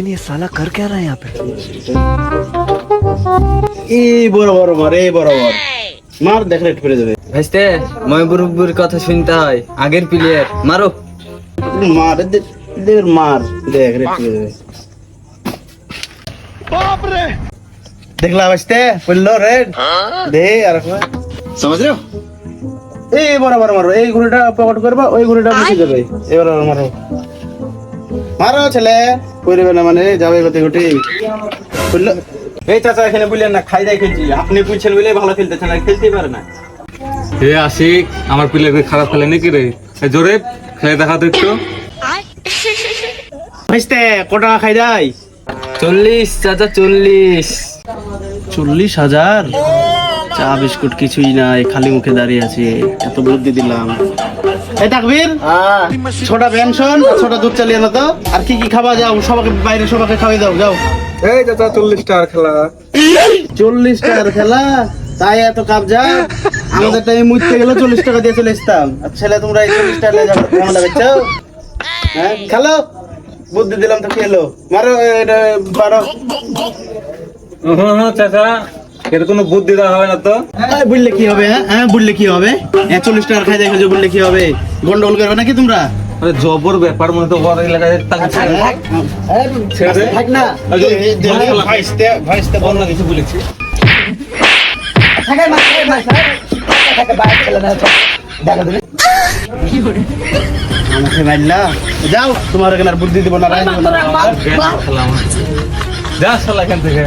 लेकिन ये साला कर क्या रहा है यहाँ पे? এই বরাবর মার, এই বরাবর মার, দেখ রেট করে দেবে। ভাইস্তে ময়বুর কথা শুনতে হয়, আগের প্লেয়ার মারো। মার দেখ, মার দেখ রেট করে দেবে। দেখলা বাজতে পড়লো রেড দে আর समझ रहे हो? এই বরাবর মারো, এই ঘুড়িটা পকেট করবা, ওই ঘুড়িটা মুছে যাবে। এবার মারো মারো ছেলে, পড়বে না মানে যাবে গতি গতি পড়লো। এই চাচা এখানে বললেন না, খাই দাই খেলছি, আপনি বুঝছেন বলে ভালো খেলতেছেন, আর খেলতেই পারে না। হে আশিক, আমার প্লেয়ার খারাপ খেলে নাকি রে? জোরে খেলে দেখা তো একটু। ভাইস্তে কত টাকা খাই দাই? 40 চাচা 40। 40,000? চা বিস্কুট কিছুই নাই, খালি মুখে দাঁড়িয়ে আছে, এত বুদ্ধি দিলাম। এই তাকবীর, ছোটা পেনশন, ছোটা দুধ চালিয়ে না তো, আর কি কি খাবা যাও, সবাইকে বাইরে সবাইকে খাওয়াই দাও যাও। এই চাচা 40 টাকার খেলা। 40 টাকার খেলা, তাই এত কাবজা? আমাদের টাইম মুইতে গেলে 40 টাকা দিয়ে চলে আসতাম, আর ছেলে তোমরা এই 40 টাকা নিয়ে যাবে ঝামেলা করছো। হ্যাঁ খেলো, বুদ্ধি দিলাম তো খেলো, মারো এটা বারো। চাচা এর কোনো বুদ্ধি দেওয়া হবে না তো? বুঝলে কি হবে? হ্যাঁ বুঝলে কি হবে? 40 টাকার খাই দেখো, বুঝলে কি হবে? গন্ডগোল করবে নাকি তোমরা? জবর ব্যাপার মনে তো বড় এলাকায় টাকা ছেড়ে দে। থাক না ভাইস্তে ভাইস্তে বল না কিছু বলেছি। আমাকে মারলা, যাও তোমার এখানে আর বুদ্ধি দিব না। যা শালা এখান থেকে।